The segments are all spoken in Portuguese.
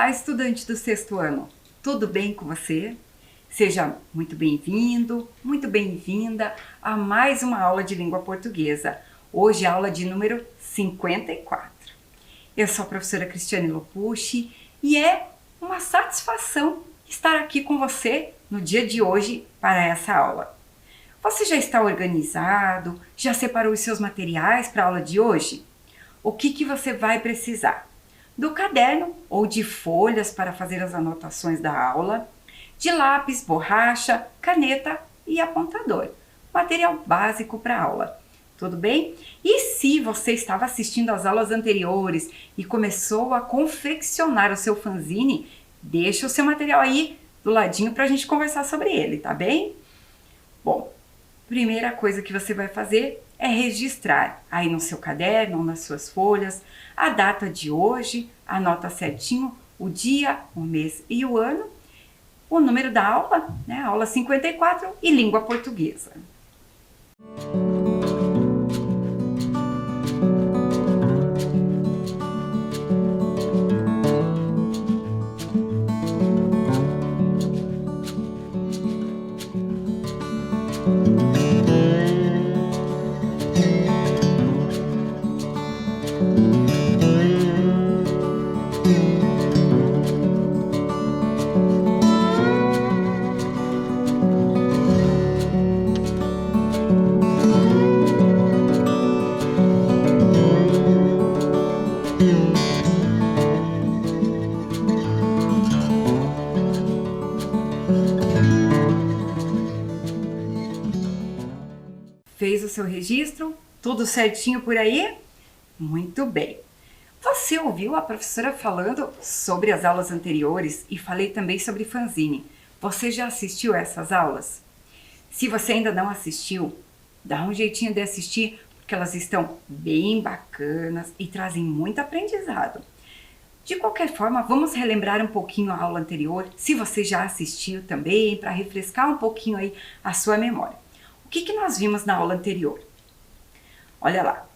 Olá, estudante do sexto ano, tudo bem com você? Seja muito bem-vindo, muito bem-vinda a mais uma aula de língua portuguesa. Hoje é a aula de número 54. Eu sou a professora Cristiane Lopucci e é uma satisfação estar aqui com você no dia de hoje para essa aula. Você já está organizado? Já separou os seus materiais para a aula de hoje? O que você vai precisar? Do caderno ou de folhas para fazer as anotações da aula, de lápis, borracha, caneta e apontador. Material básico para a aula. Tudo bem? E se você estava assistindo às aulas anteriores e começou a confeccionar o seu fanzine, deixa o seu material aí do ladinho para a gente conversar sobre ele, tá bem? Bom, primeira coisa que você vai fazer é registrar aí no seu caderno ou nas suas folhas a data de hoje, anota certinho o dia, o mês e o ano, o número da aula, né, aula 54 e língua portuguesa. Fez o seu registro? Tudo certinho por aí? Muito bem! Você ouviu a professora falando sobre as aulas anteriores e falei também sobre fanzine. Você já assistiu a essas aulas? Se você ainda não assistiu, dá um jeitinho de assistir, porque elas estão bem bacanas e trazem muito aprendizado. De qualquer forma, vamos relembrar um pouquinho a aula anterior, se você já assistiu também, para refrescar um pouquinho aí a sua memória. O que nós vimos na aula anterior? Olha lá,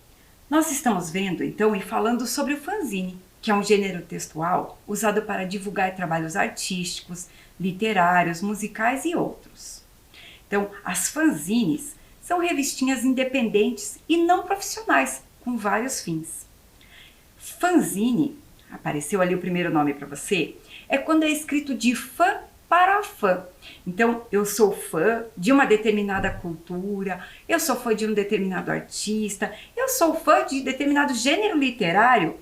nós estamos vendo então e falando sobre o fanzine, que é um gênero textual usado para divulgar trabalhos artísticos, literários, musicais e outros. Então, as fanzines são revistinhas independentes e não profissionais, com vários fins. Fanzine, apareceu ali o primeiro nome para você, é quando é escrito de fã para fã. Então, eu sou fã de uma determinada cultura, eu sou fã de um determinado artista, eu sou fã de determinado gênero literário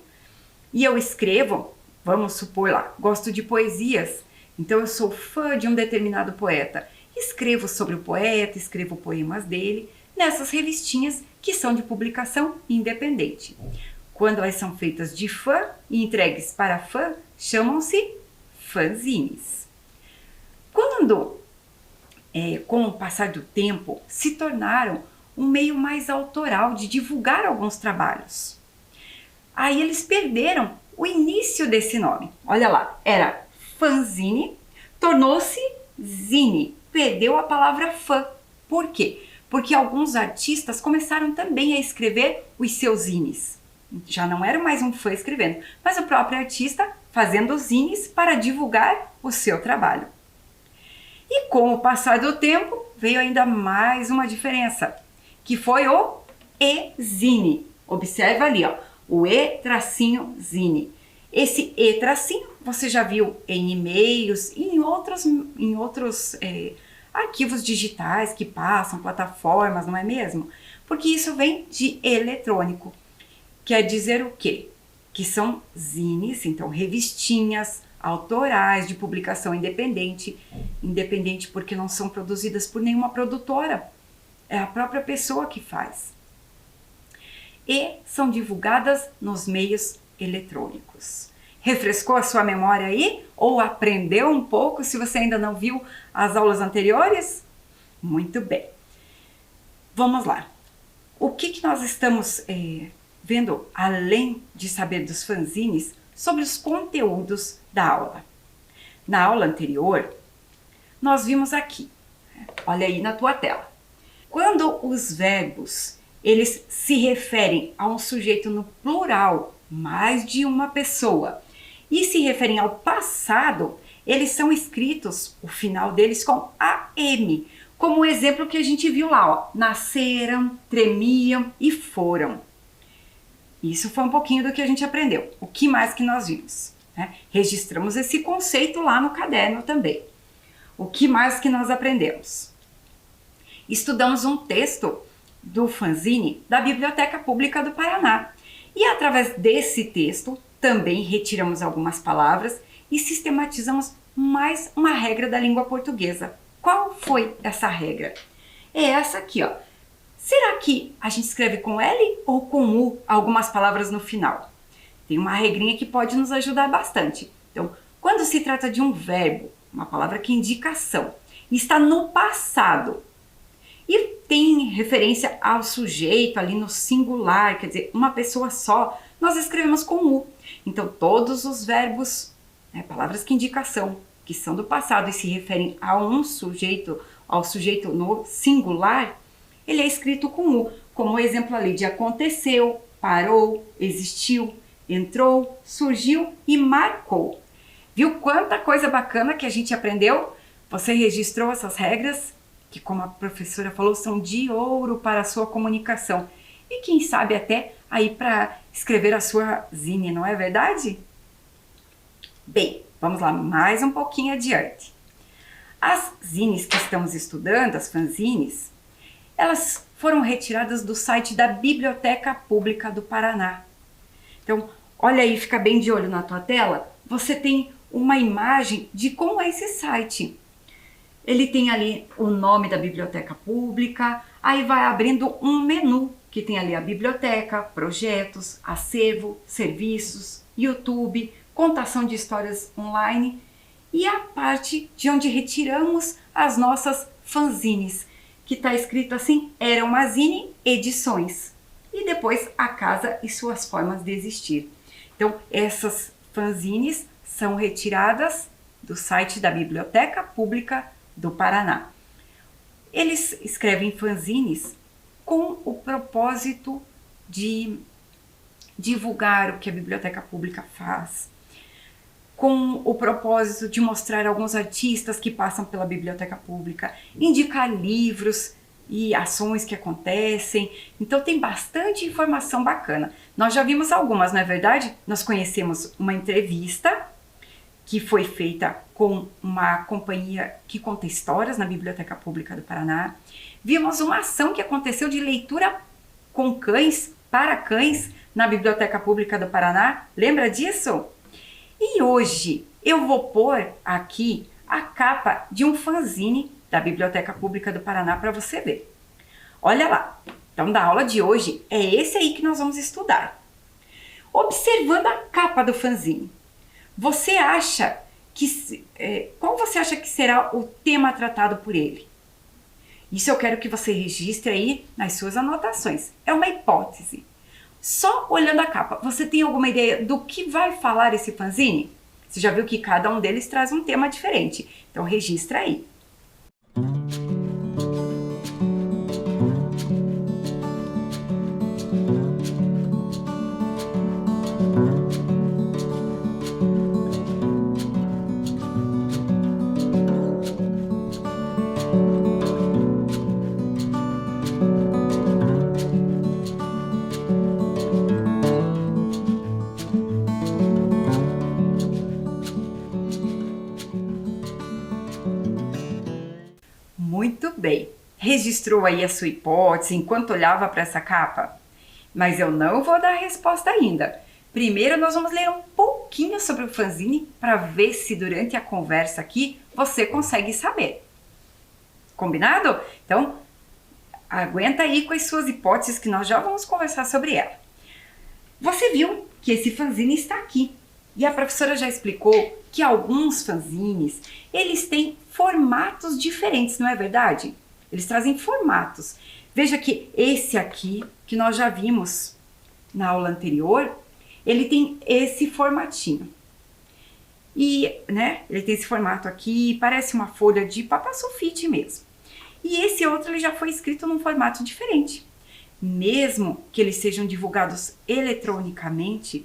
e eu escrevo, vamos supor lá, gosto de poesias, então eu sou fã de um determinado poeta. Escrevo sobre o poeta, escrevo poemas dele nessas revistinhas que são de publicação independente. Quando elas são feitas de fã e entregues para fã, chamam-se fanzines. Com o passar do tempo, se tornaram um meio mais autoral de divulgar alguns trabalhos. Aí eles perderam o início desse nome. Olha lá, era fanzine, tornou-se zine, perdeu a palavra fã. Por quê? Porque alguns artistas começaram também a escrever os seus zines. Já não era mais um fã escrevendo, mas o próprio artista fazendo zines para divulgar o seu trabalho. E com o passar do tempo, veio ainda mais uma diferença, que foi o e-zine. Observa ali, ó, o e-zine. Esse e-, você já viu em e-mails e em outros arquivos digitais que passam, plataformas, não é mesmo? Porque isso vem de eletrônico. Quer dizer o quê? Que são zines, então revistinhas autorais de publicação independente porque não são produzidas por nenhuma produtora, é a própria pessoa que faz. E são divulgadas nos meios eletrônicos. Refrescou a sua memória aí? Ou aprendeu um pouco se você ainda não viu as aulas anteriores? Muito bem. Vamos lá. O que nós estamos vendo, além de saber dos fanzines, sobre os conteúdos da aula? Na aula anterior, nós vimos aqui, olha aí na tua tela, quando os verbos eles se referem a um sujeito no plural, mais de uma pessoa, e se referem ao passado, eles são escritos, o final deles, com AM, como o exemplo que a gente viu lá, ó, nasceram, tremiam e foram. Isso foi um pouquinho do que a gente aprendeu. O que mais que nós vimos? Né? Registramos esse conceito lá no caderno também. O que mais que nós aprendemos? Estudamos um texto do fanzine da Biblioteca Pública do Paraná. E através desse texto, também retiramos algumas palavras e sistematizamos mais uma regra da língua portuguesa. Qual foi essa regra? É essa aqui, ó. Será que a gente escreve com L ou com U algumas palavras no final? Tem uma regrinha que pode nos ajudar bastante. Então, quando se trata de um verbo, uma palavra que indica ação, está no passado e tem referência ao sujeito ali no singular, quer dizer, uma pessoa só, nós escrevemos com U. Então, todos os verbos, palavras que indicam ação, que são do passado e se referem a um sujeito, ao sujeito no singular, ele é escrito com U, como o exemplo ali de aconteceu, parou, existiu, entrou, surgiu e marcou. Viu quanta coisa bacana que a gente aprendeu? Você registrou essas regras, que como a professora falou, são de ouro para a sua comunicação. E quem sabe até aí para escrever a sua zine, não é verdade? Bem, vamos lá mais um pouquinho adiante. As zines que estamos estudando, as fanzines, elas foram retiradas do site da Biblioteca Pública do Paraná. Então, olha aí, fica bem de olho na tua tela, você tem uma imagem de como é esse site. Ele tem ali o nome da biblioteca pública, aí vai abrindo um menu que tem ali a biblioteca, projetos, acervo, serviços, YouTube, contação de histórias online e a parte de onde retiramos as nossas fanzines, que está escrito assim, Era uma Zine Edições. E depois a casa e suas formas de existir. Então, essas fanzines são retiradas do site da Biblioteca Pública do Paraná. Eles escrevem fanzines com o propósito de divulgar o que a Biblioteca Pública faz, com o propósito de mostrar alguns artistas que passam pela Biblioteca Pública, indicar livros e ações que acontecem. Então tem bastante informação bacana. Nós já vimos algumas, não é verdade? Nós conhecemos uma entrevista que foi feita com uma companhia que conta histórias na Biblioteca Pública do Paraná. Vimos uma ação que aconteceu de leitura com cães, para cães, na Biblioteca Pública do Paraná. Lembra disso? E hoje eu vou pôr aqui a capa de um fanzine da Biblioteca Pública do Paraná para você ver. Olha lá. Então, da aula de hoje é esse aí que nós vamos estudar. Observando a capa do fanzine, você acha que qual você acha que será o tema tratado por ele? Isso eu quero que você registre aí nas suas anotações. É uma hipótese. Só olhando a capa, você tem alguma ideia do que vai falar esse fanzine? Você já viu que cada um deles traz um tema diferente. Então registra aí. Muito bem, registrou aí a sua hipótese enquanto olhava para essa capa? Mas eu não vou dar a resposta ainda. Primeiro nós vamos ler um pouquinho sobre o fanzine para ver se durante a conversa aqui você consegue saber. Combinado? Então, aguenta aí com as suas hipóteses que nós já vamos conversar sobre ela. Você viu que esse fanzine está aqui. E a professora já explicou que alguns fanzines, eles têm formatos diferentes, não é verdade? Eles trazem formatos. Veja que esse aqui, que nós já vimos na aula anterior, ele tem esse formatinho. E, ele tem esse formato aqui, parece uma folha de papel sulfite mesmo. E esse outro, ele já foi escrito num formato diferente. Mesmo que eles sejam divulgados eletronicamente,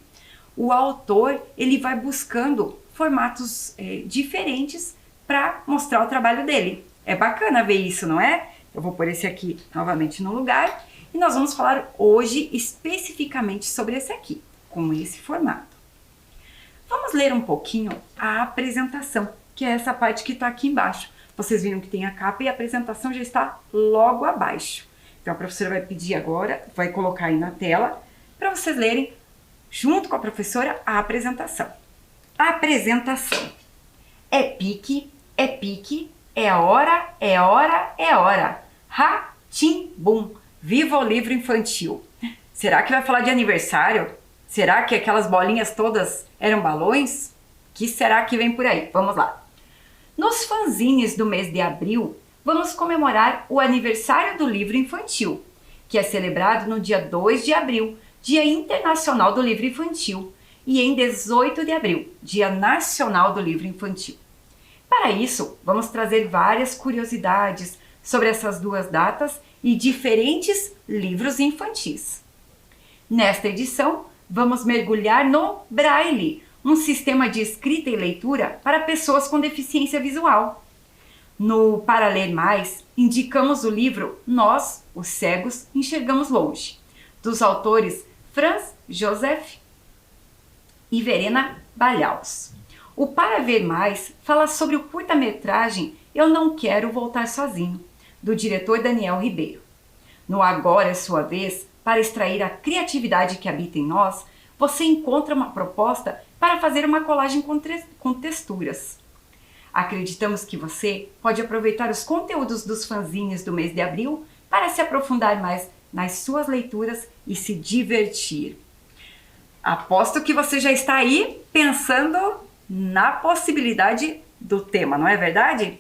o autor ele vai buscando formatos diferentes para mostrar o trabalho dele. É bacana ver isso, não é? Eu vou pôr esse aqui novamente no lugar e nós vamos falar hoje especificamente sobre esse aqui, com esse formato. Vamos ler um pouquinho a apresentação, que é essa parte que está aqui embaixo. Vocês viram que tem a capa e a apresentação já está logo abaixo. Então a professora vai pedir agora, vai colocar aí na tela, para vocês lerem junto com a professora a apresentação. A apresentação. É pique, é pique, é hora, é hora, é hora. Ha-tim-bum. Viva o livro infantil. Será que vai falar de aniversário? Será que aquelas bolinhas todas eram balões? O que será que vem por aí? Vamos lá. Nos fanzines do mês de abril, vamos comemorar o aniversário do livro infantil, que é celebrado no dia 2 de abril, Dia Internacional do Livro Infantil, e em 18 de abril, Dia Nacional do Livro Infantil. Para isso, vamos trazer várias curiosidades sobre essas duas datas e diferentes livros infantis. Nesta edição, vamos mergulhar no Braille, um sistema de escrita e leitura para pessoas com deficiência visual. No Para Ler Mais, indicamos o livro Nós, os Cegos, Enxergamos Longe, dos autores Franz Josef e Verena Balhaus. O Para Ver Mais fala sobre o curta-metragem Eu Não Quero Voltar Sozinho, do diretor Daniel Ribeiro. No Agora é Sua Vez, para extrair a criatividade que habita em nós, você encontra uma proposta para fazer uma colagem com texturas. Acreditamos que você pode aproveitar os conteúdos dos fanzines do mês de abril para se aprofundar mais nas suas leituras e se divertir. Aposto que você já está aí pensando na possibilidade do tema, não é verdade?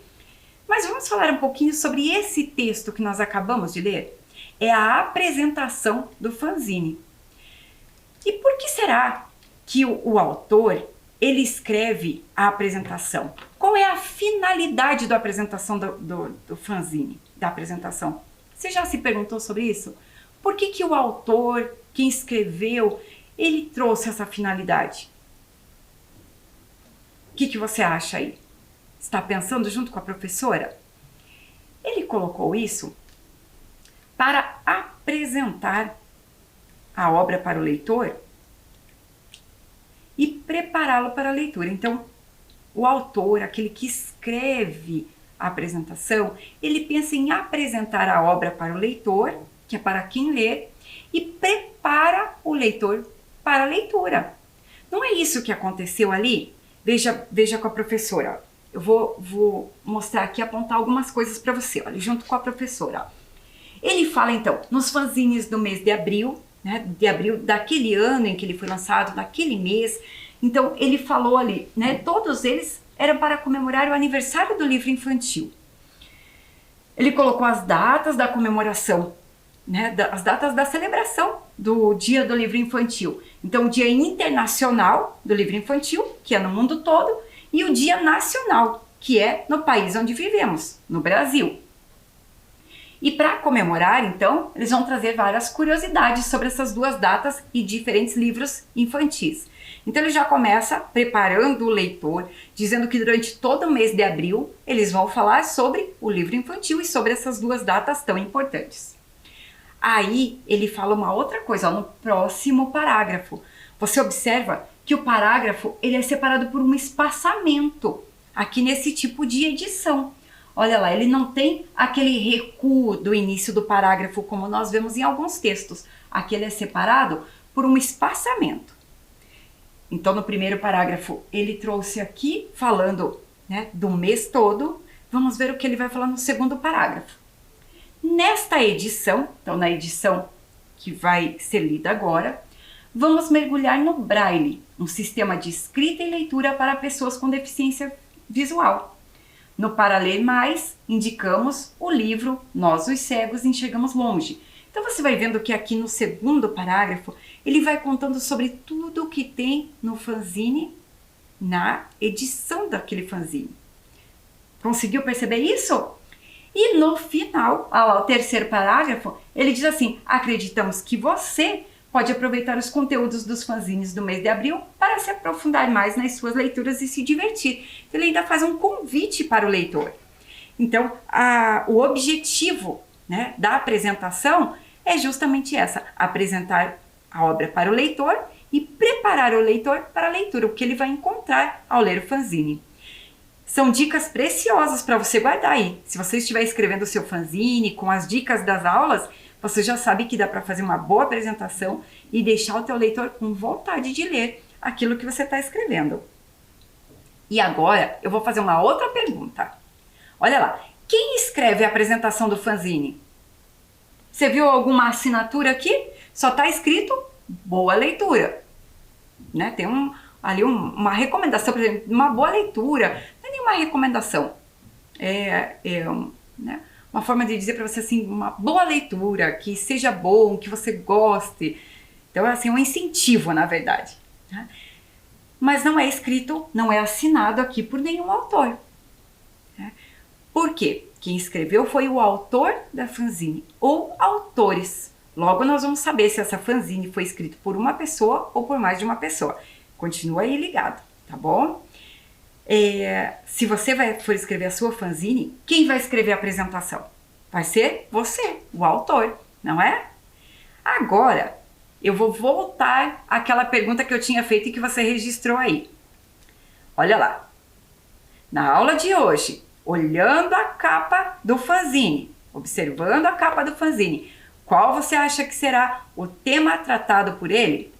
Mas vamos falar um pouquinho sobre esse texto que nós acabamos de ler. É a apresentação do fanzine. E por que será que o autor ele escreve a apresentação? Qual é a finalidade da apresentação do fanzine, da apresentação? Você já se perguntou sobre isso? Por que o autor, quem escreveu, ele trouxe essa finalidade? O que você acha aí? Está pensando junto com a professora? Ele colocou isso para apresentar a obra para o leitor e prepará-lo para a leitura. Então, o autor, aquele que escreve a apresentação, ele pensa em apresentar a obra para o leitor, que é para quem lê, e prepara o leitor para a leitura. Não é isso que aconteceu ali? Veja com a professora. Eu vou mostrar aqui, apontar algumas coisas para você, olha, junto com a professora. Ele fala, então, nos fanzines do mês de abril, né, de abril daquele ano em que ele foi lançado, naquele mês. Então, ele falou ali, né, todos eles eram para comemorar o aniversário do livro infantil. Ele colocou as datas da comemoração, né, as datas da celebração do Dia do Livro Infantil. Então, o Dia Internacional do Livro Infantil, que é no mundo todo, e o Dia Nacional, que é no país onde vivemos, no Brasil. E para comemorar, então, eles vão trazer várias curiosidades sobre essas duas datas e diferentes livros infantis. Então ele já começa preparando o leitor, dizendo que durante todo o mês de abril eles vão falar sobre o livro infantil e sobre essas duas datas tão importantes. Aí ele fala uma outra coisa, ó, no próximo parágrafo. Você observa que o parágrafo ele é separado por um espaçamento aqui nesse tipo de edição. Olha lá, ele não tem aquele recuo do início do parágrafo como nós vemos em alguns textos. Aqui ele é separado por um espaçamento. Então, no primeiro parágrafo, ele trouxe aqui falando, né, do mês todo. Vamos ver o que ele vai falar no segundo parágrafo. Nesta edição, então na edição que vai ser lida agora, vamos mergulhar no Braille, um sistema de escrita e leitura para pessoas com deficiência visual. No Para Ler Mais, indicamos o livro Nós, os Cegos, Enxergamos Longe. Então você vai vendo que aqui no segundo parágrafo, ele vai contando sobre tudo o que tem no fanzine, na edição daquele fanzine. Conseguiu perceber isso? E no final, o terceiro parágrafo, ele diz assim: acreditamos que você pode aproveitar os conteúdos dos fanzines do mês de abril para se aprofundar mais nas suas leituras e se divertir. Ele ainda faz um convite para o leitor. Então, o objetivo, né, da apresentação é justamente essa: apresentar a obra para o leitor e preparar o leitor para a leitura, o que ele vai encontrar ao ler o fanzine. São dicas preciosas para você guardar aí. Se você estiver escrevendo o seu fanzine com as dicas das aulas, você já sabe que dá para fazer uma boa apresentação e deixar o teu leitor com vontade de ler aquilo que você está escrevendo. E agora eu vou fazer uma outra pergunta. Olha lá, quem escreve a apresentação do fanzine? Você viu alguma assinatura aqui? Só está escrito boa leitura, né? Tem ali uma recomendação, por exemplo, uma boa leitura. Não é nenhuma recomendação, né, uma forma de dizer para você assim, uma boa leitura, que seja bom, que você goste. Então é assim, um incentivo, na verdade, né? Mas não é escrito, não é assinado aqui por nenhum autor, né? Por quê? Quem escreveu foi o autor da fanzine ou autores. Logo nós vamos saber se essa fanzine foi escrita por uma pessoa ou por mais de uma pessoa. Continua aí ligado, tá bom? Se você for escrever a sua fanzine, quem vai escrever a apresentação? Vai ser você, o autor, não é? Agora, eu vou voltar àquela pergunta que eu tinha feito e que você registrou aí. Olha lá. Na aula de hoje, olhando a capa do fanzine, observando a capa do fanzine, qual você acha que será o tema tratado por ele?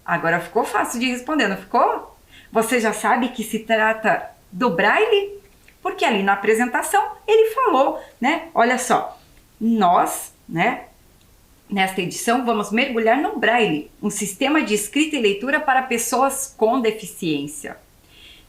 Agora ficou fácil de responder, não ficou? Você já sabe que se trata do Braille? Porque ali na apresentação ele falou, né? Olha só, nós, né, nesta edição vamos mergulhar no Braille, um sistema de escrita e leitura para pessoas com deficiência.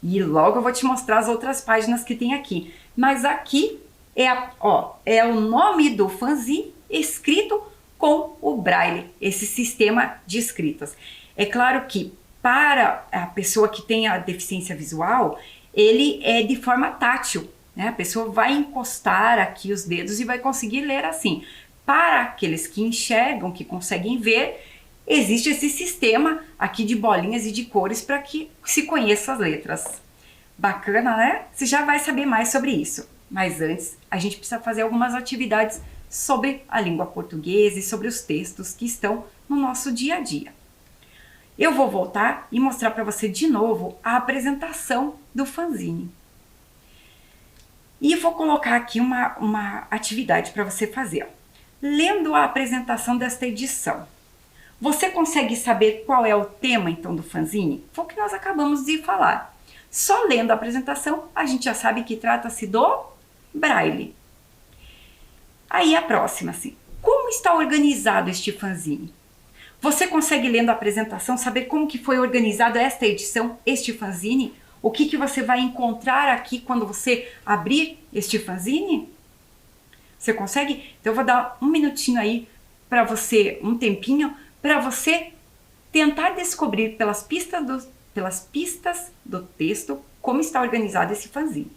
E logo eu vou te mostrar as outras páginas que tem aqui. Mas aqui é o nome do fanzine escrito com o Braille, esse sistema de escritas. É claro que para a pessoa que tem a deficiência visual, ele é de forma tátil, né? A pessoa vai encostar aqui os dedos e vai conseguir ler assim. Para aqueles que enxergam, que conseguem ver, existe esse sistema aqui de bolinhas e de cores para que se conheça as letras. Bacana, né? Você já vai saber mais sobre isso. Mas antes, a gente precisa fazer algumas atividades sobre a língua portuguesa e sobre os textos que estão no nosso dia a dia. Eu vou voltar e mostrar para você de novo a apresentação do fanzine. E vou colocar aqui uma atividade para você fazer. Lendo a apresentação desta edição, você consegue saber qual é o tema então do fanzine? Foi o que nós acabamos de falar. Só lendo a apresentação, a gente já sabe que trata-se do Braille. Aí a próxima, assim, como está organizado este fanzine? Você consegue, lendo a apresentação, saber como que foi organizada esta edição, este fanzine? O que você vai encontrar aqui quando você abrir este fanzine? Você consegue? Então eu vou dar um minutinho aí para você, um tempinho, para você tentar descobrir pelas pistas do texto como está organizado esse fanzine.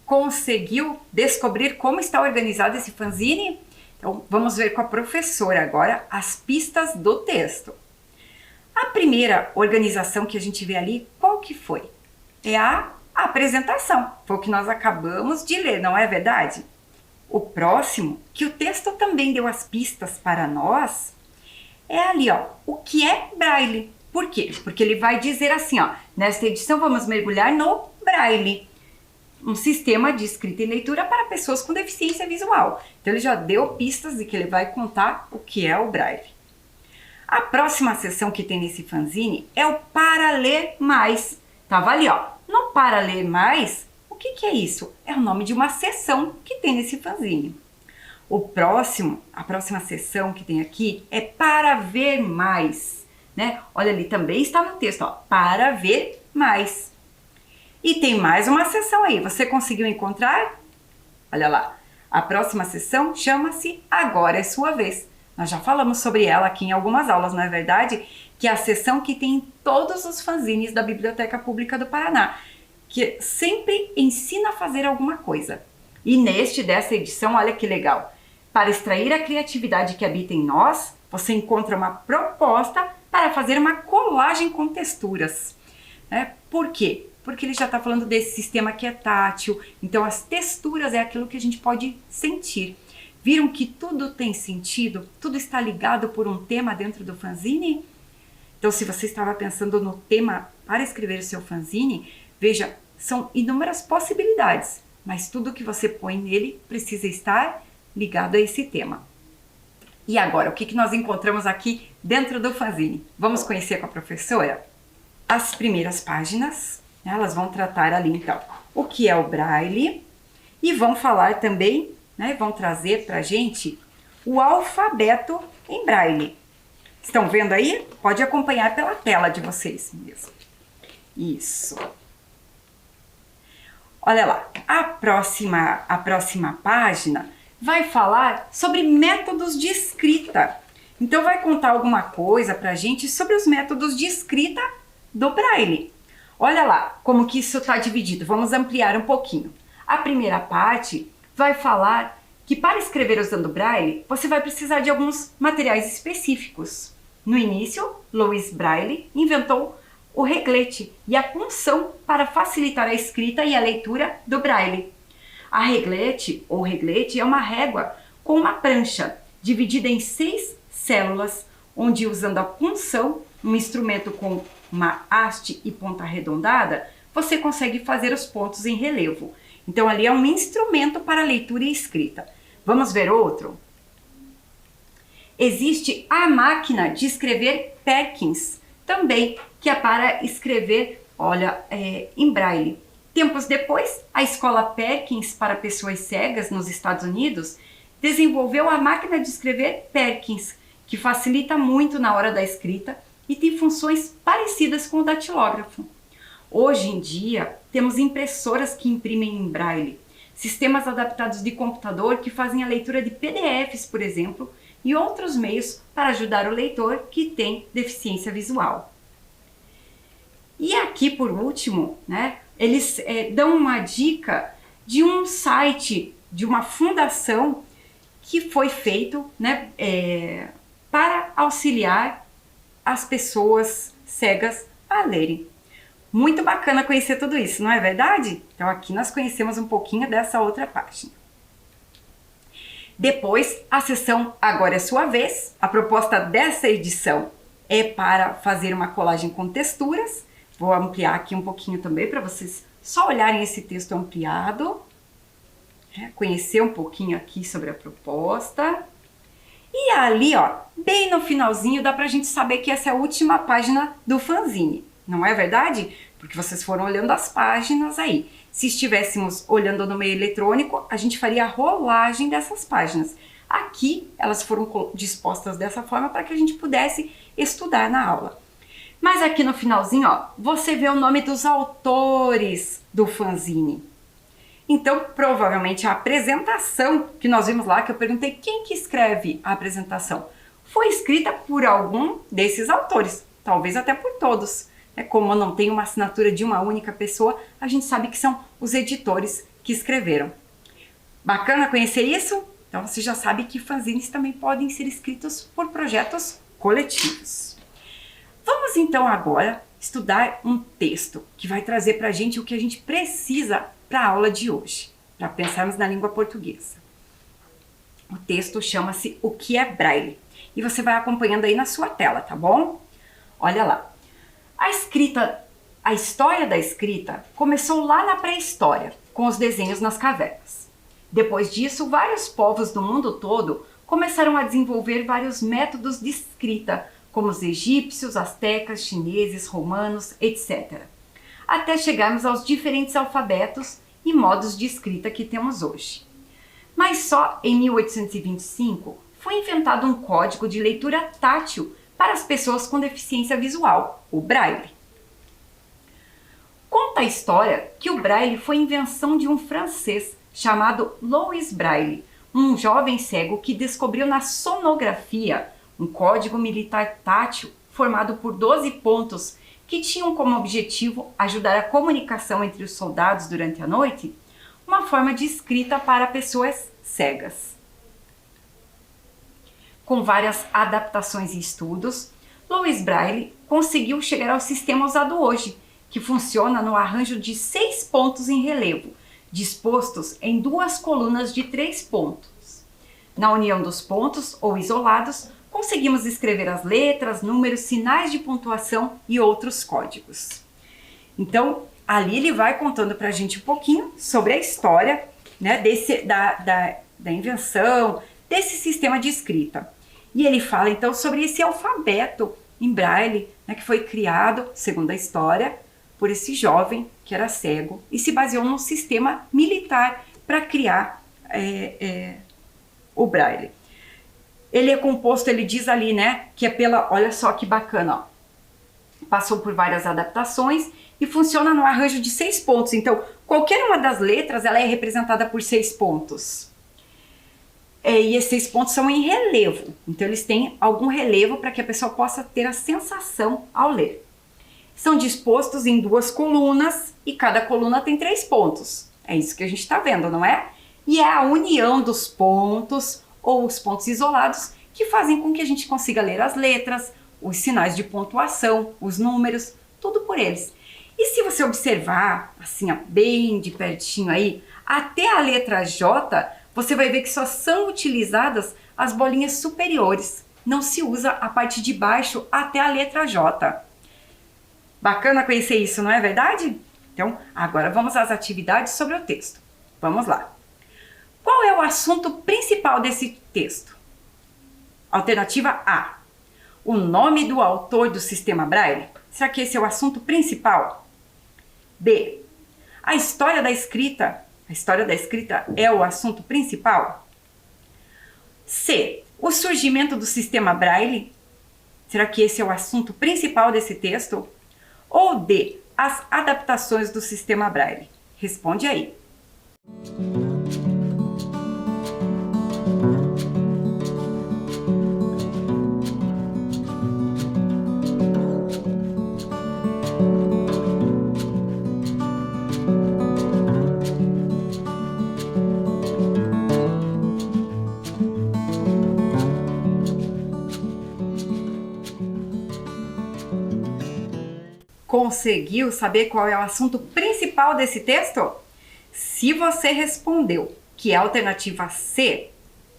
Conseguiu descobrir como está organizado esse fanzine? Então vamos ver com a professora agora as pistas do texto. A primeira organização que a gente vê ali, qual que foi? É a apresentação, foi o que nós acabamos de ler, não é verdade? O próximo, que o texto também deu as pistas para nós, é ali, ó, o que é Braille. Por quê? Porque ele vai dizer assim, ó, nesta edição vamos mergulhar no Braille, um sistema de escrita e leitura para pessoas com deficiência visual. Então ele já deu pistas de que ele vai contar o que é o Braille. A próxima seção que tem nesse fanzine é o Para Ler Mais. Tava ali, ó, no Para Ler Mais. O que é isso? É o nome de uma seção que tem nesse fanzine. A próxima seção que tem aqui é Para Ver Mais, né? Olha ali, também está no texto, ó, Para Ver Mais. E tem mais uma seção aí, você conseguiu encontrar? Olha lá, a próxima seção chama-se Agora é Sua Vez. Nós já falamos sobre ela aqui em algumas aulas, não é verdade? Que é a seção que tem em todos os fanzines da Biblioteca Pública do Paraná, que sempre ensina a fazer alguma coisa. E dessa edição, olha que legal, para extrair a criatividade que habita em nós, você encontra uma proposta para fazer uma colagem com texturas. Por quê? Porque ele já está falando desse sistema que é tátil, então as texturas é aquilo que a gente pode sentir. Viram que tudo tem sentido? Tudo está ligado por um tema dentro do fanzine? Então, se você estava pensando no tema para escrever o seu fanzine, veja, são inúmeras possibilidades, mas tudo que você põe nele precisa estar ligado a esse tema. E agora, o que nós encontramos aqui dentro do fanzine? Vamos conhecer com a professora? As primeiras páginas, elas vão tratar ali, então, o que é o Braille e vão falar também, vão trazer para a gente o alfabeto em Braille. Estão vendo aí? Pode acompanhar pela tela de vocês mesmo. Isso. Olha lá, a próxima página vai falar sobre métodos de escrita. Então vai contar alguma coisa pra gente sobre os métodos de escrita do Braille. Olha lá como que isso está dividido. Vamos ampliar um pouquinho. A primeira parte vai falar que para escrever usando Braille, você vai precisar de alguns materiais específicos. No início, Louis Braille inventou o reglete e a punção para facilitar a escrita e a leitura do Braille. A reglete ou reglete é uma régua com uma prancha dividida em 6 células, onde usando a punção, um instrumento com uma haste e ponta arredondada, você consegue fazer os pontos em relevo. Então ali é um instrumento para leitura e escrita. Vamos ver outro? Existe a máquina de escrever Perkins também, que é para escrever, olha, em Braille. Tempos depois, a escola Perkins para pessoas cegas nos Estados Unidos desenvolveu a máquina de escrever Perkins, que facilita muito na hora da escrita e tem funções parecidas com o datilógrafo. Hoje em dia, temos impressoras que imprimem em Braille, sistemas adaptados de computador que fazem a leitura de PDFs, por exemplo, e outros meios para ajudar o leitor que tem deficiência visual. E aqui, por último, eles dão uma dica de um site, de uma fundação que foi feito para auxiliar as pessoas cegas a lerem. Muito bacana conhecer tudo isso, não é verdade? Então aqui nós conhecemos um pouquinho dessa outra página. Depois, a seção Agora é Sua Vez. A proposta dessa edição é para fazer uma colagem com texturas. Vou ampliar aqui um pouquinho também para vocês só olharem esse texto ampliado. Conhecer um pouquinho aqui sobre a proposta. E ali, ó, bem no finalzinho, dá pra gente saber que essa é a última página do fanzine. Não é verdade? Porque vocês foram olhando as páginas aí. Se estivéssemos olhando no meio eletrônico, a gente faria a rolagem dessas páginas. Aqui, elas foram dispostas dessa forma para que a gente pudesse estudar na aula. Mas aqui no finalzinho, ó, você vê o nome dos autores do fanzine. Então, provavelmente a apresentação que nós vimos lá, que eu perguntei quem que escreve a apresentação, foi escrita por algum desses autores, talvez até por todos. Como não tem uma assinatura de uma única pessoa, a gente sabe que são os editores que escreveram. Bacana conhecer isso? Então você já sabe que fanzines também podem ser escritos por projetos coletivos. Vamos então agora estudar um texto que vai trazer para a gente o que a gente precisa para a aula de hoje, para pensarmos na língua portuguesa. O texto chama-se O que é Braille? E você vai acompanhando aí na sua tela, tá bom? Olha lá. A história da escrita começou lá na pré-história, com os desenhos nas cavernas. Depois disso, vários povos do mundo todo começaram a desenvolver vários métodos de escrita, como os egípcios, astecas, chineses, romanos, etc. até chegarmos aos diferentes alfabetos e modos de escrita que temos hoje. Mas só em 1825 foi inventado um código de leitura tátil para as pessoas com deficiência visual, o Braille. Conta a história que o Braille foi invenção de um francês chamado Louis Braille, um jovem cego que descobriu na sonografia um código militar tátil formado por 12 pontos que tinham como objetivo ajudar a comunicação entre os soldados durante a noite, uma forma de escrita para pessoas cegas. Com várias adaptações e estudos, Louis Braille conseguiu chegar ao sistema usado hoje, que funciona no arranjo de 6 pontos em relevo, dispostos em 2 colunas de 3 pontos. Na união dos pontos, ou isolados, conseguimos escrever as letras, números, sinais de pontuação e outros códigos. Então, ali ele vai contando para a gente um pouquinho sobre a história, né, da invenção desse sistema de escrita. E ele fala então sobre esse alfabeto em Braille, né, que foi criado, segundo a história, por esse jovem que era cego e se baseou num sistema militar para criar o Braille. Ele é composto, ele diz ali, né, que é pela, olha só que bacana, ó, passou por várias adaptações e funciona no arranjo de 6 pontos. Então, qualquer uma das letras, ela é representada por 6 pontos. E esses 6 pontos são em relevo, então eles têm algum relevo para que a pessoa possa ter a sensação ao ler. São dispostos em 2 colunas e cada coluna tem 3 pontos. É isso que a gente está vendo, não é? E é a união dos pontos ou os pontos isolados que fazem com que a gente consiga ler as letras, os sinais de pontuação, os números, tudo por eles. E se você observar, assim, ó, bem de pertinho aí, até a letra J, você vai ver que só são utilizadas as bolinhas superiores. Não se usa a parte de baixo até a letra J. Bacana conhecer isso, não é verdade? Então, agora vamos às atividades sobre o texto. Vamos lá. Qual é o assunto principal desse texto? Alternativa A. O nome do autor do sistema Braille? Será que esse é o assunto principal? B. A história da escrita. A história da escrita é o assunto principal? C. O surgimento do sistema Braille? Será que esse é o assunto principal desse texto? Ou D. As adaptações do sistema Braille? Responde aí. Conseguiu saber qual é o assunto principal desse texto? Se você respondeu que é a alternativa C,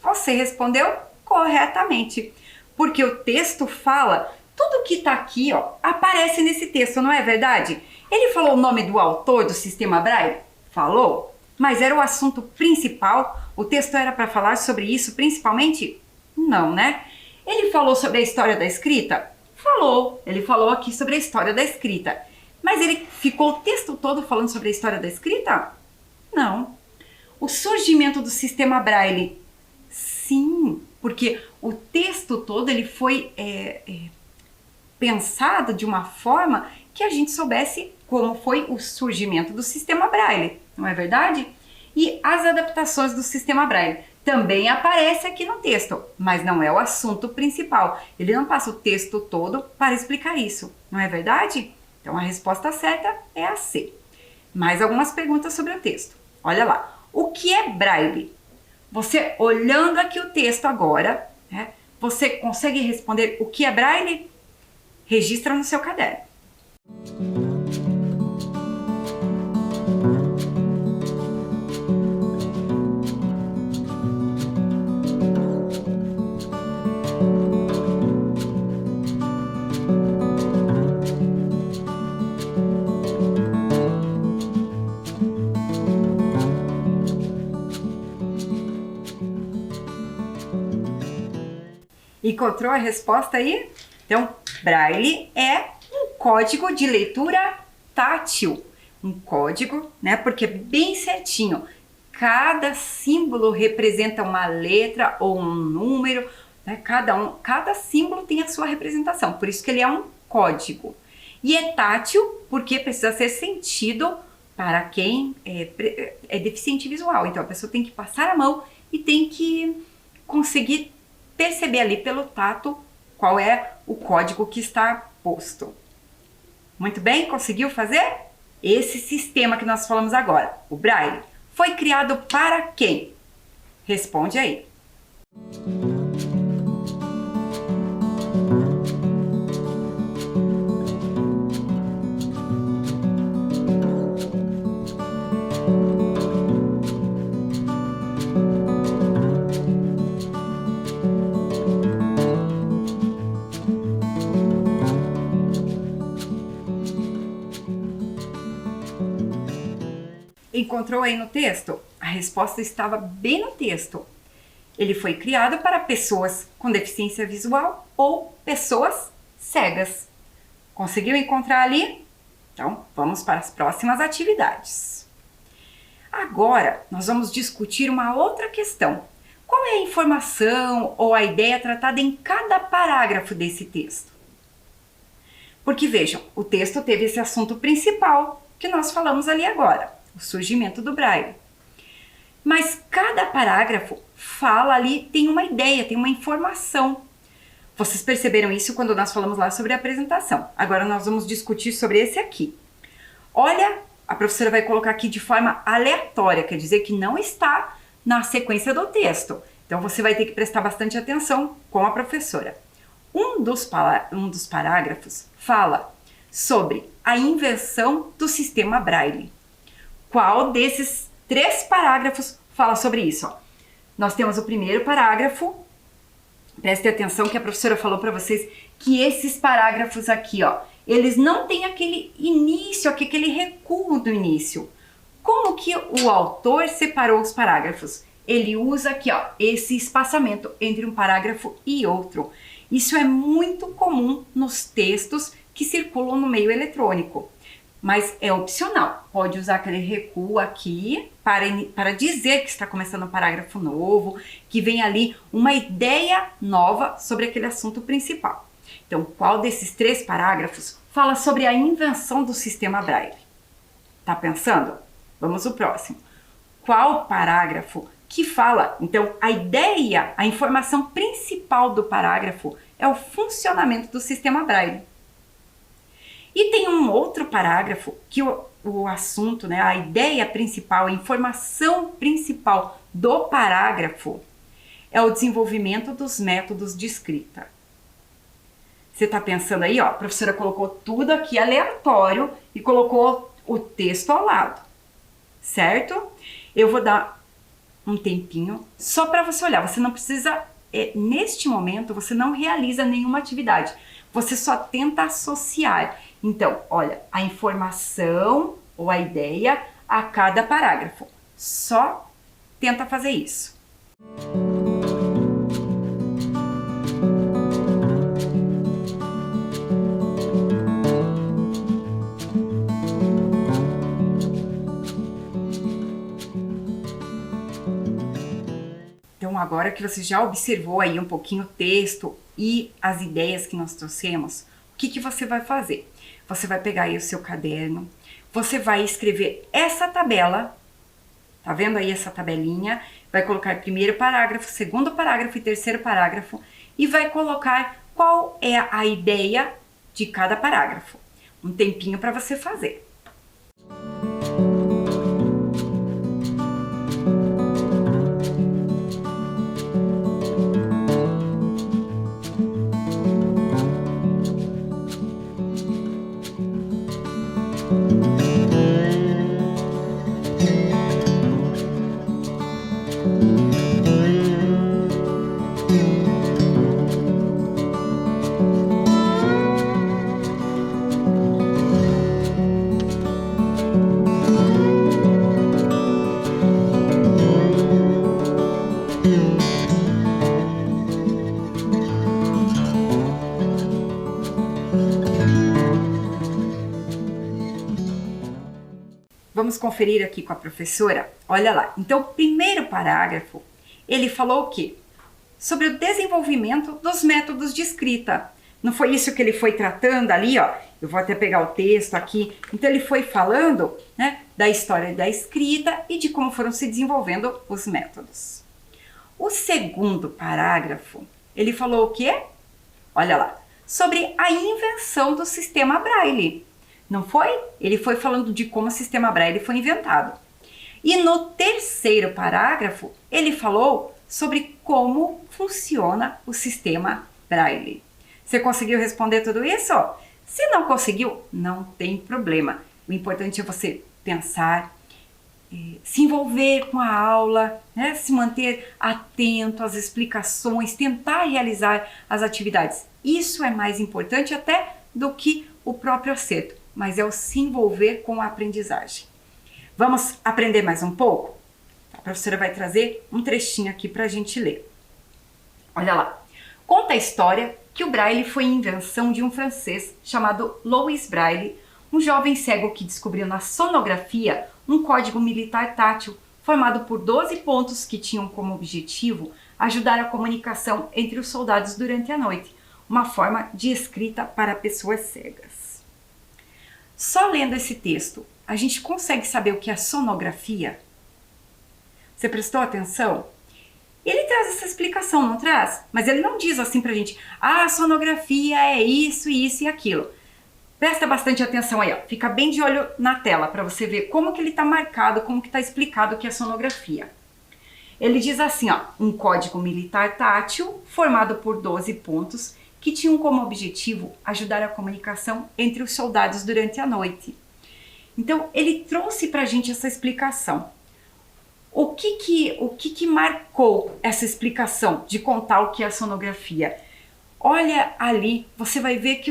você respondeu corretamente, porque o texto fala, tudo que está aqui, ó, aparece nesse texto, não é verdade? Ele falou o nome do autor do sistema Braille? Falou, mas era o assunto principal? O texto era para falar sobre isso principalmente? Não, né? Ele falou sobre a história da escrita? Falou, ele falou aqui sobre a história da escrita. Mas ele ficou o texto todo falando sobre a história da escrita? Não. O surgimento do sistema Braille? Sim, porque o texto todo ele foi pensado de uma forma que a gente soubesse como foi o surgimento do sistema Braille, não é verdade? E as adaptações do sistema Braille também aparece aqui no texto, mas não é o assunto principal. Ele não passa o texto todo para explicar isso, não é verdade? Então a resposta certa é a C. Mais algumas perguntas sobre o texto. Olha lá, o que é Braille? Você olhando aqui o texto agora, né, você consegue responder o que é Braille? Registra no seu caderno. Encontrou a resposta aí? Então, Braille é um código de leitura tátil, um código, né? Porque é bem certinho. Cada símbolo representa uma letra ou um número, né? Cada símbolo tem a sua representação, por isso que ele é um código. E é tátil porque precisa ser sentido para quem é deficiente visual. Então a pessoa tem que passar a mão e tem que conseguir perceber ali pelo tato qual é o código que está posto. Muito bem, conseguiu fazer? Esse sistema que nós falamos agora, o Braille, foi criado para quem? Responde aí. Encontrou aí no texto? A resposta estava bem no texto. Ele foi criado para pessoas com deficiência visual ou pessoas cegas. Conseguiu encontrar ali? Então, vamos para as próximas atividades. Agora, nós vamos discutir uma outra questão. Qual é a informação ou a ideia tratada em cada parágrafo desse texto? Porque vejam, o texto teve esse assunto principal que nós falamos ali agora, o surgimento do Braille. Mas cada parágrafo fala ali, tem uma ideia, tem uma informação. Vocês perceberam isso quando nós falamos lá sobre a apresentação. Agora nós vamos discutir sobre esse aqui. Olha, a professora vai colocar aqui de forma aleatória, quer dizer que não está na sequência do texto. Então você vai ter que prestar bastante atenção com a professora. Um dos parágrafos fala sobre a invenção do sistema Braille. Qual desses 3 parágrafos fala sobre isso? Ó, nós temos o primeiro parágrafo. Prestem atenção que a professora falou para vocês que esses parágrafos aqui, ó, eles não têm aquele início, aquele recuo do início. Como que o autor separou os parágrafos? Ele usa aqui, ó, esse espaçamento entre um parágrafo e outro. Isso é muito comum nos textos que circulam no meio eletrônico. Mas é opcional, pode usar aquele recuo aqui para dizer que está começando um parágrafo novo, que vem ali uma ideia nova sobre aquele assunto principal. Então, qual desses 3 parágrafos fala sobre a invenção do sistema Braille? Tá pensando? Vamos ao próximo. Qual parágrafo que fala, então, a ideia, a informação principal do parágrafo é o funcionamento do sistema Braille? E tem um outro parágrafo que o assunto, né, a ideia principal, a informação principal do parágrafo é o desenvolvimento dos métodos de escrita. Você está pensando aí, ó, a professora colocou tudo aqui aleatório e colocou o texto ao lado, certo? Eu vou dar um tempinho só para você olhar. Você não precisa, neste momento, você não realiza nenhuma atividade. Você só tenta associar. Então, olha, a informação ou a ideia a cada parágrafo. Só tenta fazer isso. Então, agora que você já observou aí um pouquinho o texto e as ideias que nós trouxemos, o que você vai fazer? Você vai pegar aí o seu caderno, você vai escrever essa tabela, tá vendo aí essa tabelinha? Vai colocar primeiro parágrafo, segundo parágrafo e terceiro parágrafo e vai colocar qual é a ideia de cada parágrafo. Um tempinho para você fazer. Vamos conferir aqui com a professora. Olha lá. Então, o primeiro parágrafo, ele falou o quê? Sobre o desenvolvimento dos métodos de escrita. Não foi isso que ele foi tratando ali, ó? Eu vou até pegar o texto aqui. Então, ele foi falando, né, da história da escrita e de como foram se desenvolvendo os métodos. O segundo parágrafo, ele falou o quê? Olha lá. Sobre a invenção do sistema Braille. Não foi? Ele foi falando de como o sistema Braille foi inventado. E no terceiro parágrafo, ele falou sobre como funciona o sistema Braille. Você conseguiu responder tudo isso? Se não conseguiu, não tem problema. O importante é você pensar, se envolver com a aula, né? Se manter atento às explicações, tentar realizar as atividades. Isso é mais importante até do que o próprio acerto, mas é o se envolver com a aprendizagem. Vamos aprender mais um pouco? A professora vai trazer um trechinho aqui para a gente ler. Olha lá. Conta a história que o Braille foi invenção de um francês chamado Louis Braille, um jovem cego que descobriu na sonografia um código militar tátil formado por 12 pontos que tinham como objetivo ajudar a comunicação entre os soldados durante a noite, uma forma de escrita para pessoas cegas. Só lendo esse texto, a gente consegue saber o que é sonografia? Você prestou atenção? Ele traz essa explicação, não traz? Mas ele não diz assim pra gente, a sonografia é isso, isso e aquilo. Presta bastante atenção aí, ó. Fica bem de olho na tela para você ver como que ele está marcado, como que está explicado o que é sonografia. Ele diz assim, ó, um código militar tátil formado por 12 pontos que tinham como objetivo ajudar a comunicação entre os soldados durante a noite. Então, ele trouxe pra gente essa explicação. O que marcou essa explicação de contar o que é a sonografia? Olha ali, você vai ver que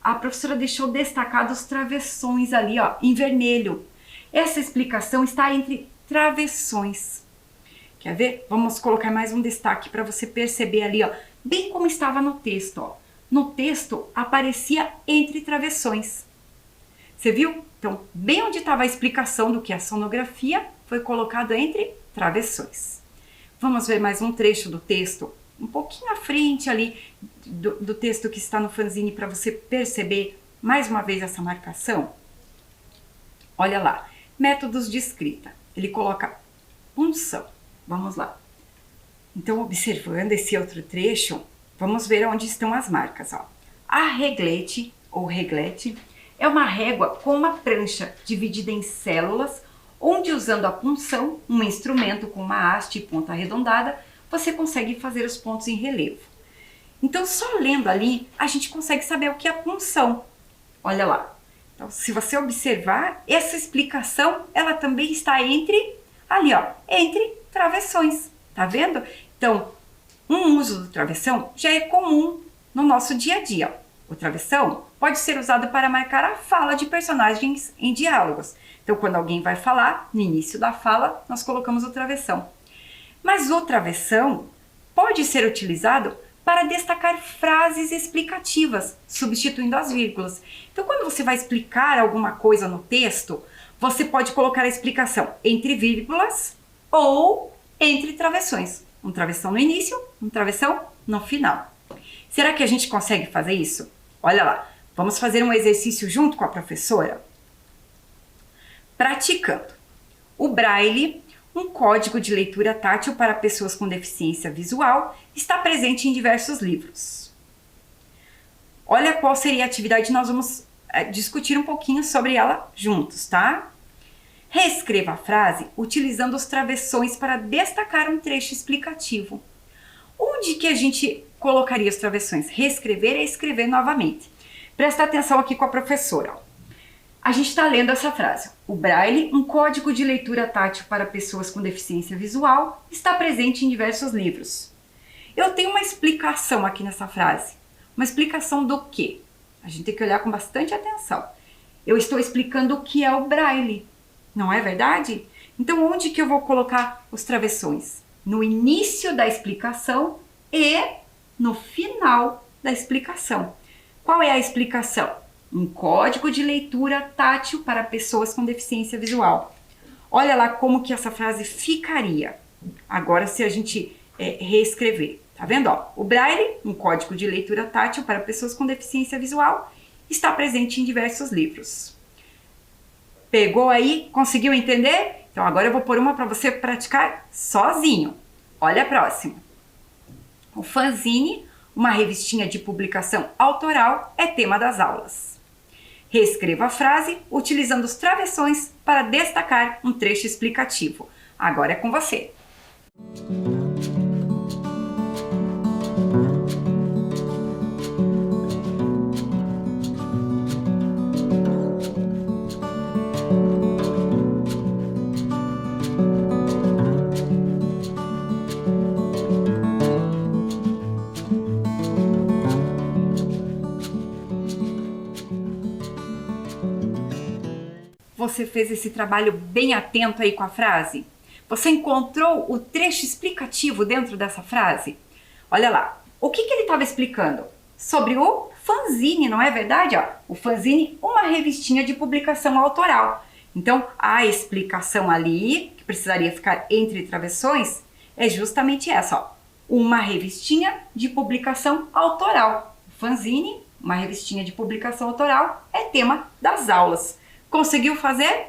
a professora deixou destacados os travessões ali, ó, em vermelho. Essa explicação está entre travessões. Quer ver? Vamos colocar mais um destaque para você perceber ali, ó, bem como estava no texto, ó. No texto aparecia entre travessões. Você viu? Então, bem onde estava a explicação do que é a sonografia, foi colocado entre travessões. Vamos ver mais um trecho do texto, um pouquinho à frente ali do texto que está no fanzine para você perceber mais uma vez essa marcação. Olha lá, métodos de escrita. Ele coloca punção. Vamos lá. Então, observando esse outro trecho, vamos ver onde estão as marcas. Ó. A reglete, ou reglete, é uma régua com uma prancha dividida em células, onde usando a punção, um instrumento com uma haste e ponta arredondada, você consegue fazer os pontos em relevo. Então, só lendo ali, a gente consegue saber o que é a punção. Olha lá. Então, se você observar, essa explicação, ela também está entre, ali ó, entre travessões. Tá vendo? Então, um uso do travessão já é comum no nosso dia a dia. O travessão pode ser usado para marcar a fala de personagens em diálogos. Então, quando alguém vai falar, no início da fala, nós colocamos o travessão. Mas o travessão pode ser utilizado para destacar frases explicativas, substituindo as vírgulas. Então, quando você vai explicar alguma coisa no texto, você pode colocar a explicação entre vírgulas ou entre travessões. Um travessão no início, um travessão no final. Será que a gente consegue fazer isso? Olha lá, vamos fazer um exercício junto com a professora? Praticando. O Braille, um código de leitura tátil para pessoas com deficiência visual, está presente em diversos livros. Olha qual seria a atividade, nós vamos discutir um pouquinho sobre ela juntos, tá? Reescreva a frase utilizando os travessões para destacar um trecho explicativo. Onde que a gente colocaria os travessões? Reescrever é escrever novamente. Presta atenção aqui com a professora. A gente está lendo essa frase. O Braille, um código de leitura tátil para pessoas com deficiência visual, está presente em diversos livros. Eu tenho uma explicação aqui nessa frase. Uma explicação do quê? A gente tem que olhar com bastante atenção. Eu estou explicando o que é o Braille. Não é verdade? Então, onde que eu vou colocar os travessões? No início da explicação e no final da explicação. Qual é a explicação? Um código de leitura tátil para pessoas com deficiência visual. Olha lá como que essa frase ficaria. Agora, se a gente reescrever. Tá vendo? Ó, o Braille, um código de leitura tátil para pessoas com deficiência visual, está presente em diversos livros. Pegou aí? Conseguiu entender? Então agora eu vou pôr uma para você praticar sozinho. Olha a próxima. O fanzine, uma revistinha de publicação autoral, é tema das aulas. Reescreva a frase utilizando os travessões para destacar um trecho explicativo. Agora é com você. Você fez esse trabalho bem atento aí com a frase? Você encontrou o trecho explicativo dentro dessa frase? Olha lá, o que ele estava explicando? Sobre o fanzine, não é verdade? Ó, o fanzine, uma revistinha de publicação autoral. Então, a explicação ali, que precisaria ficar entre travessões, é justamente essa, ó. Uma revistinha de publicação autoral. O fanzine, uma revistinha de publicação autoral, é tema das aulas. Conseguiu fazer?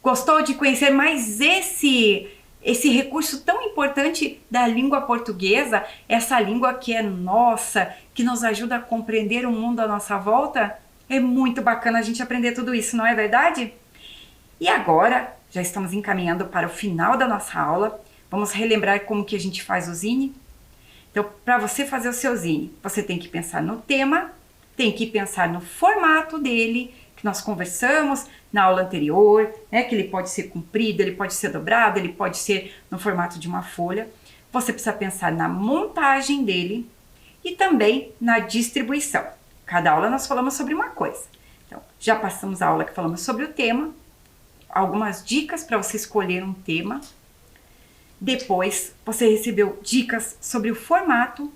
Gostou de conhecer mais esse recurso tão importante da língua portuguesa? Essa língua que é nossa, que nos ajuda a compreender o mundo à nossa volta? É muito bacana a gente aprender tudo isso, não é verdade? E agora, já estamos encaminhando para o final da nossa aula. Vamos relembrar como que a gente faz o zine? Então, para você fazer o seu zine, você tem que pensar no tema, tem que pensar no formato dele, que nós conversamos na aula anterior, né, que ele pode ser comprido, ele pode ser dobrado, ele pode ser no formato de uma folha. Você precisa pensar na montagem dele e também na distribuição. Cada aula nós falamos sobre uma coisa. Então, já passamos a aula que falamos sobre o tema, algumas dicas para você escolher um tema. Depois, você recebeu dicas sobre o formato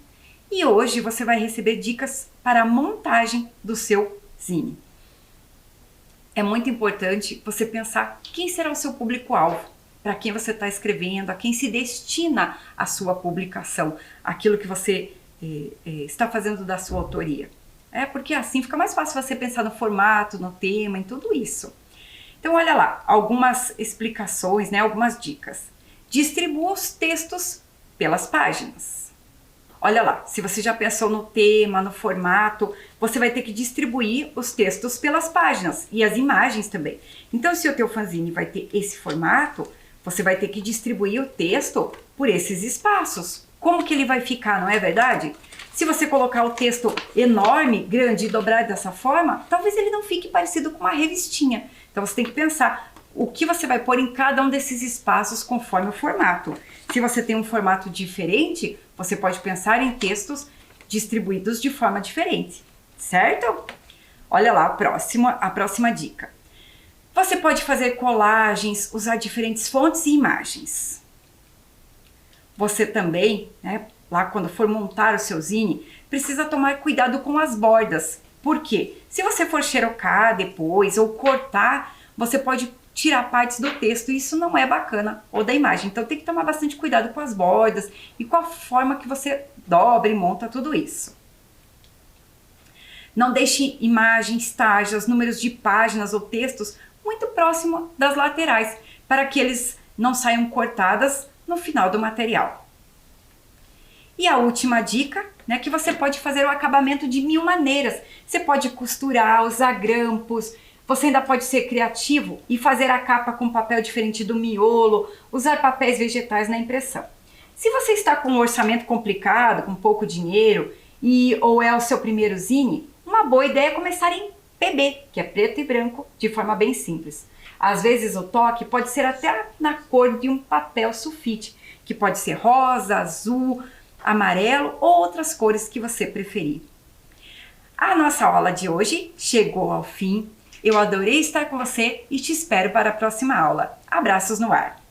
e hoje você vai receber dicas para a montagem do seu zine. É muito importante você pensar quem será o seu público-alvo, para quem você está escrevendo, a quem se destina a sua publicação, aquilo que você está fazendo da sua autoria. Porque assim fica mais fácil você pensar no formato, no tema, em tudo isso. Então olha lá, algumas explicações, né, algumas dicas. Distribua os textos pelas páginas. Olha lá, se você já pensou no tema, no formato, você vai ter que distribuir os textos pelas páginas e as imagens também. Então, se o teu fanzine vai ter esse formato, você vai ter que distribuir o texto por esses espaços. Como que ele vai ficar, não é verdade? Se você colocar o texto enorme, grande e dobrar dessa forma, talvez ele não fique parecido com uma revistinha. Então, você tem que pensar o que você vai pôr em cada um desses espaços conforme o formato. Se você tem um formato diferente, você pode pensar em textos distribuídos de forma diferente, certo? Olha lá a próxima dica. Você pode fazer colagens, usar diferentes fontes e imagens. Você também, né, lá quando for montar o seu zine, precisa tomar cuidado com as bordas. Por quê? Se você for xerocar depois ou cortar, você pode tirar partes do texto e isso não é bacana, ou da imagem. Então tem que tomar bastante cuidado com as bordas e com a forma que você dobra e monta tudo isso. Não deixe imagens, tags, números de páginas ou textos muito próximo das laterais, para que eles não saiam cortadas no final do material. E a última dica, né, que você pode fazer o acabamento de 1000 maneiras. Você pode costurar, usar grampos. Você ainda pode ser criativo e fazer a capa com papel diferente do miolo, usar papéis vegetais na impressão. Se você está com um orçamento complicado, com pouco dinheiro, ou é o seu primeiro zine, uma boa ideia é começar em PB, que é preto e branco, de forma bem simples. Às vezes o toque pode ser até na cor de um papel sulfite, que pode ser rosa, azul, amarelo ou outras cores que você preferir. A nossa aula de hoje chegou ao fim. Eu adorei estar com você e te espero para a próxima aula. Abraços no ar!